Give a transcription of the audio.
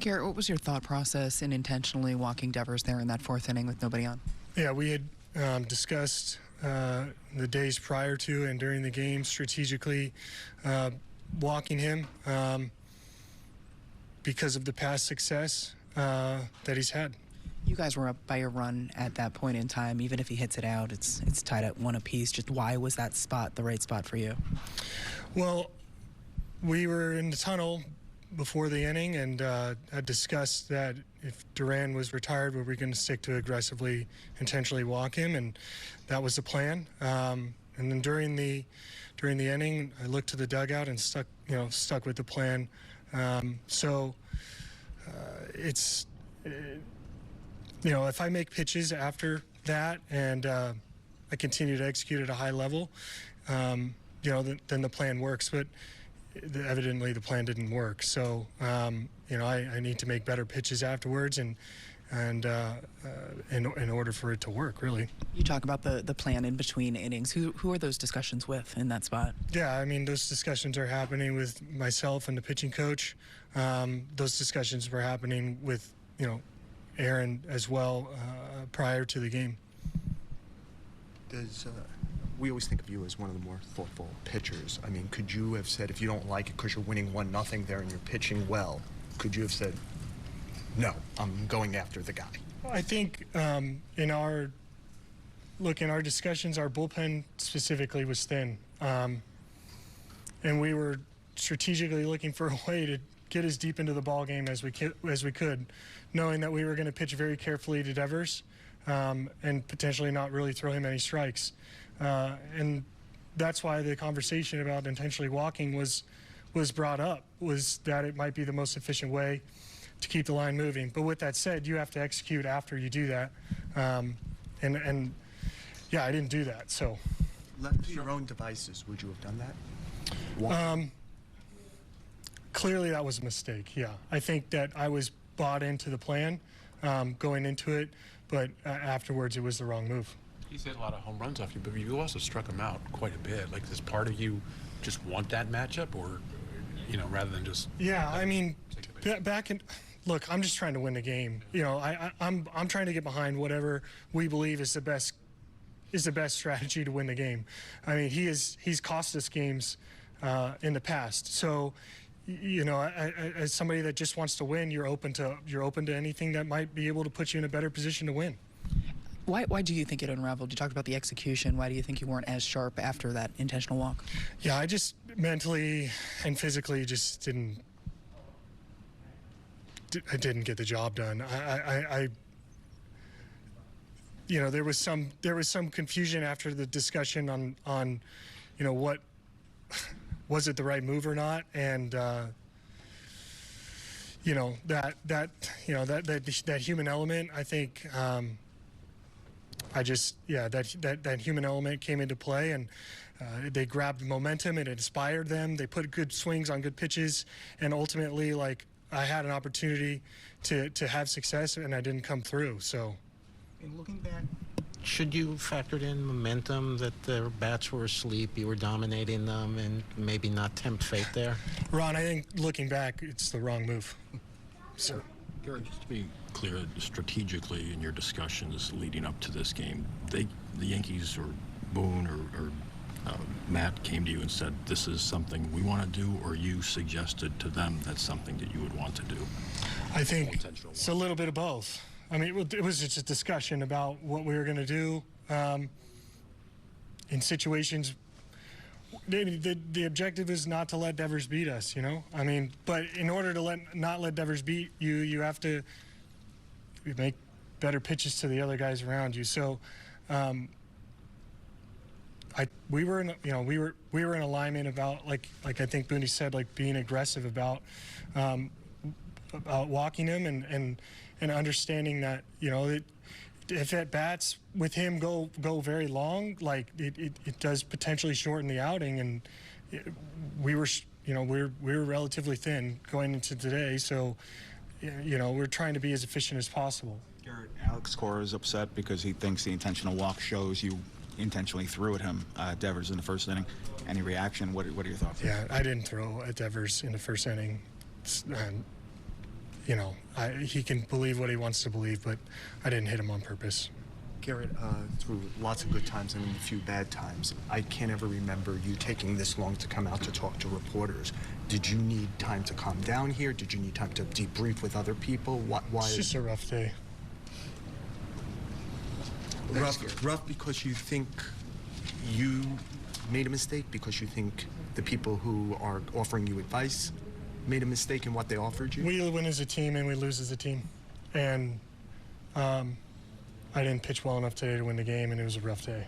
Gerrit, what was your thought process in intentionally walking Devers there in that fourth inning with nobody on? Yeah, we had discussed the days prior to and during the game strategically walking him because of the past success that he's had. You guys were up by a run at that point in time. Even if he hits it out, it's tied at 1 apiece. Just why was that spot the right spot for you? Well, we were in the tunnel before the inning and had discussed that if Duran was retired, we were going to stick to aggressively, intentionally walk him, and that was the plan. And then during the inning, I looked to the dugout and stuck with the plan. It's if I make pitches after that and I continue to execute at a high level, then the plan works. But evidently the plan didn't work. So, I need to make better pitches afterwards and in order for it to work, really. You talk about the plan in between innings. Who are those discussions with in that spot? Yeah, I mean, those discussions are happening with myself and the pitching coach. Those discussions were happening with, Aaron as well prior to the game. We always think of you as one of the more thoughtful pitchers. I mean, could you have said, if you don't like it because you're winning 1-0 there and you're pitching well, could you have said, no, I'm going after the guy? I think in our discussions, our bullpen specifically was thin. And we were strategically looking for a way to get as deep into the ball game as we could, knowing that we were going to pitch very carefully to Devers and potentially not really throw him any strikes. And that's why the conversation about intentionally walking was brought up, was that it might be the most efficient way to keep the line moving. But with that said, you have to execute after you do that. And yeah, I didn't do that. So left to your own devices, would you have done that? Clearly that was a mistake, yeah. I think that I was bought into the plan going into it, but afterwards it was the wrong move. He's hit a lot of home runs off you, but you also struck him out quite a bit. Like, does part of you just want that matchup, or, rather than just... Yeah, I mean, look, I'm just trying to win the game. I'm trying to get behind whatever we believe is the best strategy to win the game. I mean, he's cost us games in the past. So, as somebody that just wants to win, you're open to anything that might be able to put you in a better position to win. Why do you think it unraveled? You talked about the execution. Why do you think you weren't as sharp after that intentional walk? Yeah, I just mentally and physically just didn't get the job done. There was some confusion after the discussion on what was it the right move or not, and that human element, I think. That human element came into play, and they grabbed momentum and it inspired them. They put good swings on good pitches, and ultimately, I had an opportunity to have success, and I didn't come through. So, in looking back, should you factored in momentum, that their bats were asleep, you were dominating them, and maybe not tempt fate there? Ron, I think looking back, it's the wrong move. So. Gerrit, just to be clear, strategically in your discussions leading up to this game, the Yankees or Boone or Matt came to you and said, this is something we want to do, or you suggested to them that's something that you would want to do? I think it's a little bit of both. I mean, it was just a discussion about what we were going to do in situations. The objective is not to let Devers beat us, I mean, but in order to not let Devers beat you, you have to make better pitches to the other guys around you. So, we were in alignment about like I think Booney said, being aggressive about walking him and understanding that if at bats with him go very long, it does potentially shorten the outing, and we were relatively thin going into today, so we're trying to be as efficient as possible. Gerrit, Alex Cora is upset because he thinks the intentional walk shows you intentionally threw at him, Devers, in the first inning. Any reaction? What are your thoughts? Yeah, I didn't throw at Devers in the first inning. you know, he can believe what he wants to believe, but I didn't hit him on purpose. Gerrit, through lots of good times and a few bad times, I can't ever remember you taking this long to come out to talk to reporters. Did you need time to calm down here? Did you need time to debrief with other people? Why? It's just a rough day. Rough because you think you made a mistake, because you think the people who are offering you advice made a mistake in what they offered you? We win as a team and we lose as a team. And I didn't pitch well enough today to win the game, and it was a rough day.